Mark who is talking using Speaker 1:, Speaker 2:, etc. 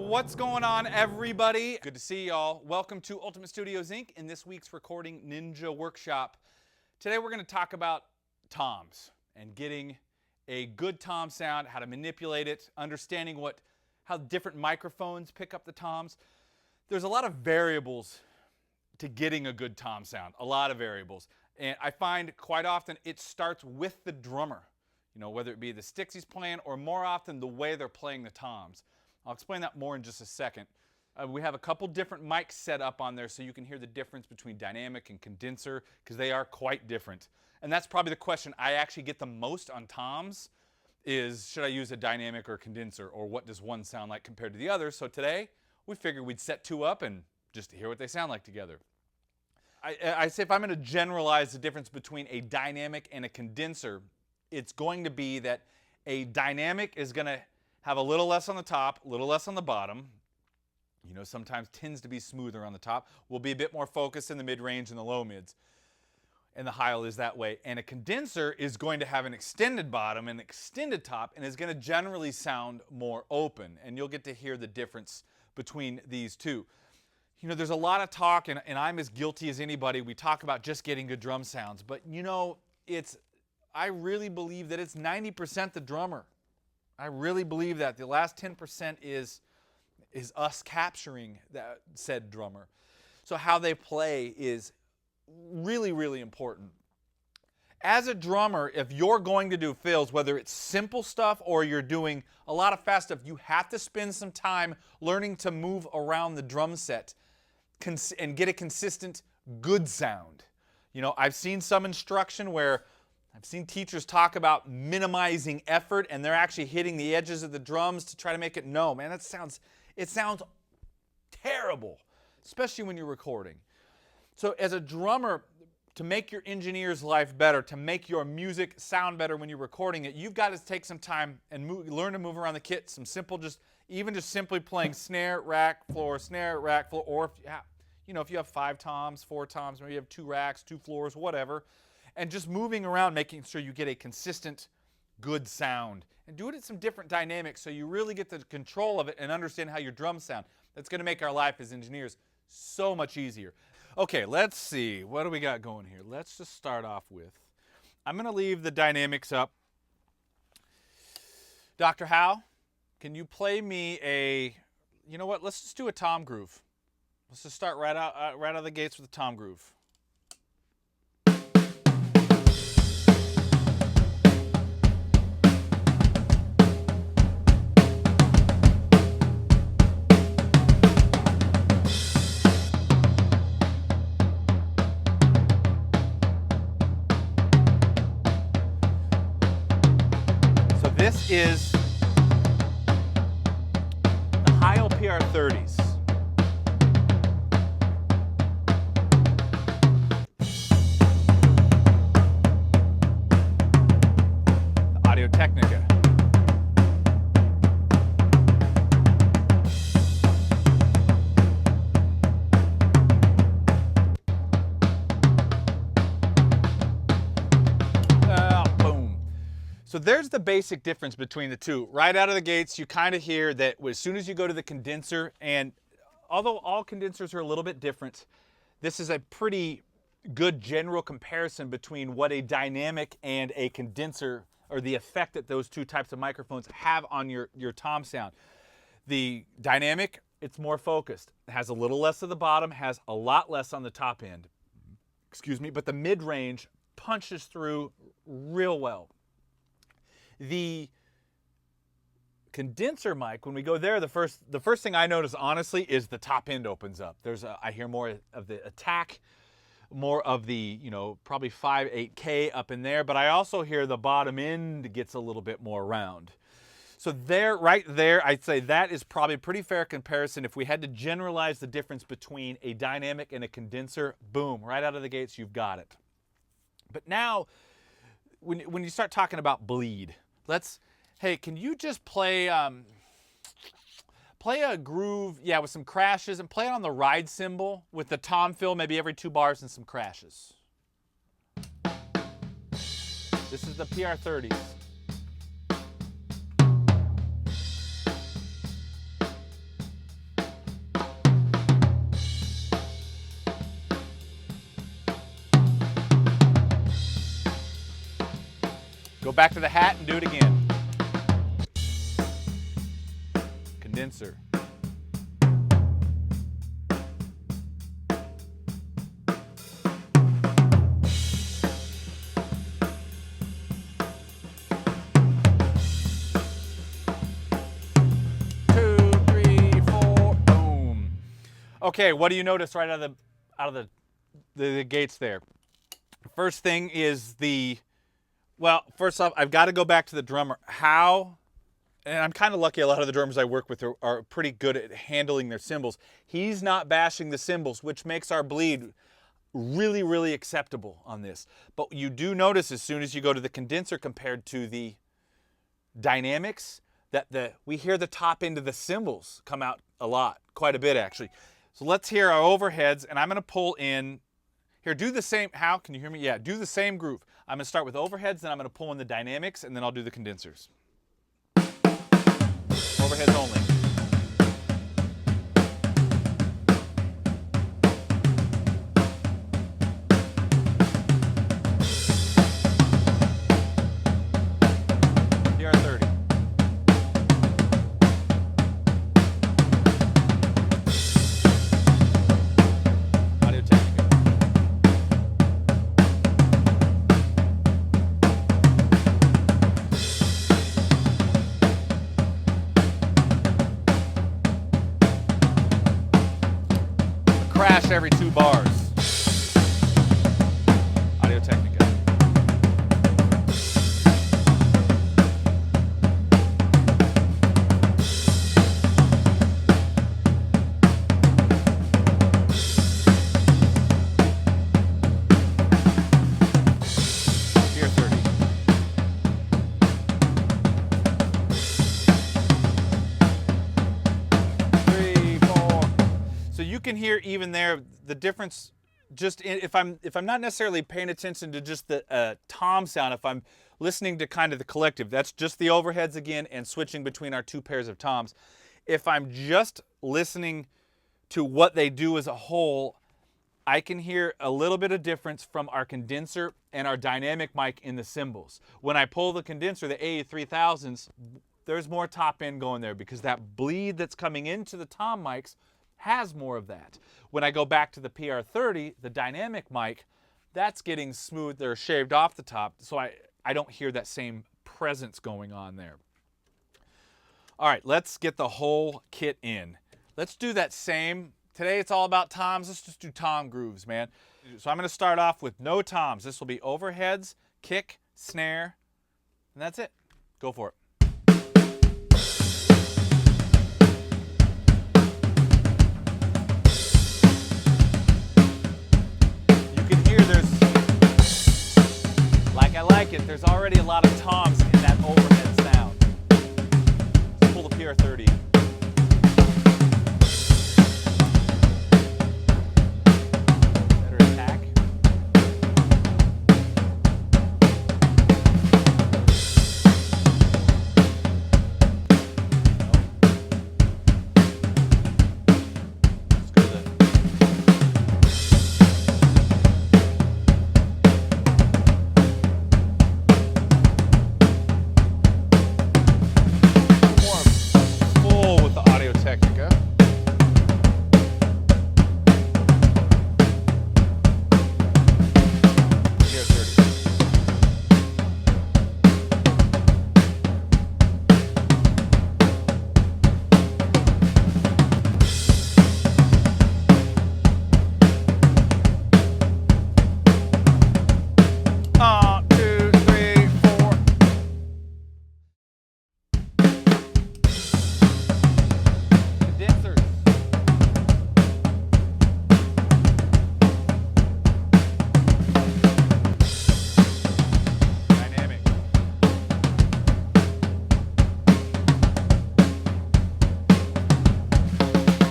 Speaker 1: What's going on, everybody? Good to see y'all. Welcome to Ultimate Studios Inc. in this week's Recording Ninja Workshop. Today we're going to talk about toms and getting a good tom sound, how to manipulate it, understanding how different microphones pick up the toms. There's a lot of variables to getting a good tom sound, a lot of variables. And I find quite often it starts with the drummer, whether it be the sticks he's playing or more often the way they're playing the toms. I'll explain that more in just a second. We have a couple different mics set up on there so you can hear the difference between dynamic and condenser because they are quite different. And that's probably the question I actually get the most on toms is, should I use a dynamic or a condenser, or what does one sound like compared to the other? So today we figured we'd set two up and just hear what they sound like together. I say if I'm going to generalize the difference between a dynamic and a condenser, it's going to be that a dynamic is going to have a little less on the top, a little less on the bottom. Sometimes tends to be smoother on the top. Will be a bit more focused in the mid-range and the low mids. And the Heil is that way. And a condenser is going to have an extended bottom and extended top and is going to generally sound more open. And you'll get to hear the difference between these two. There's a lot of talk, and I'm as guilty as anybody. We talk about just getting good drum sounds. But, I really believe that it's 90% the drummer. I really believe that. The last 10% is us capturing that said drummer. So how they play is really, really important. As a drummer, if you're going to do fills, whether it's simple stuff or you're doing a lot of fast stuff, you have to spend some time learning to move around the drum set and get a consistent, good sound. I've seen some instruction where I've seen teachers talk about minimizing effort and they're actually hitting the edges of the drums to try to make it no. Man, it sounds terrible, especially when you're recording. So as a drummer, to make your engineer's life better, to make your music sound better when you're recording it, you've got to take some time and learn to move around the kit. Some simple, just simply playing snare, rack, floor, or if you have 5 toms, 4 toms, maybe you have 2 racks, 2 floors, whatever. And just moving around, making sure you get a consistent, good sound. And do it in some different dynamics so you really get the control of it and understand how your drums sound. That's going to make our life as engineers so much easier. Okay, let's see. What do we got going here? Let's just start off with, I'm going to leave the dynamics up. Dr. Heil, can you play me let's just do a tom groove. Let's just start right out of the gates with a tom groove. This is the Heil PR30s. The Audio-Technica. So there's the basic difference between the two. Right out of the gates, you kind of hear that as soon as you go to the condenser, and although all condensers are a little bit different, this is a pretty good general comparison between what a dynamic and a condenser, or the effect that those two types of microphones have on your tom sound. The dynamic, it's more focused. It has a little less at the bottom, has a lot less on the top end. But the mid-range punches through real well. The condenser mic, when we go there, the first thing I notice, honestly, is the top end opens up. I hear more of the attack, more of the, probably 5, 8K up in there, but I also hear the bottom end gets a little bit more round. So right there, I'd say that is probably a pretty fair comparison. If we had to generalize the difference between a dynamic and a condenser, boom, right out of the gates, you've got it. But now, when you start talking about bleed, hey, can you just play a groove, with some crashes, and play it on the ride cymbal with the tom fill, maybe every 2 bars and some crashes. This is the PR30s. Go back to the hat and do it again. Condenser. Okay, what do you notice right out of the gates there? First thing is well, first off, I've got to go back to the drummer. And I'm kind of lucky, a lot of the drummers I work with are pretty good at handling their cymbals. He's not bashing the cymbals, which makes our bleed really, really acceptable on this. But you do notice as soon as you go to the condenser compared to the dynamics, that we hear the top end of the cymbals come out a lot, quite a bit actually. So let's hear our overheads, and I'm going to pull in. Here, do the same. How? Can you hear me? Yeah, do the same groove. I'm going to start with overheads, then I'm going to pull in the dynamics, and then I'll do the condensers. Overheads only. PR30. Crash every 2 bars. Audio-Technica. Here 30. So you can hear even there the difference. Just if I'm not necessarily paying attention to just the tom sound, if I'm listening to kind of the collective, that's just the overheads again and switching between our 2 pairs of toms. If I'm just listening to what they do as a whole, I can hear a little bit of difference from our condenser and our dynamic mic in the cymbals. When I pull the condenser, the A3000s, there's more top end going there because that bleed that's coming into the tom mics has more of that. When I go back to the PR30, the dynamic mic, that's getting smooth or shaved off the top, so I don't hear that same presence going on there. All right, let's get the whole kit in. Let's do that same. Today it's all about toms. Let's just do tom grooves, man. So I'm going to start off with no toms. This will be overheads, kick, snare, and that's it. Go for it. I like it. There's already a lot of toms in that overhead sound. Let's pull the PR30 in.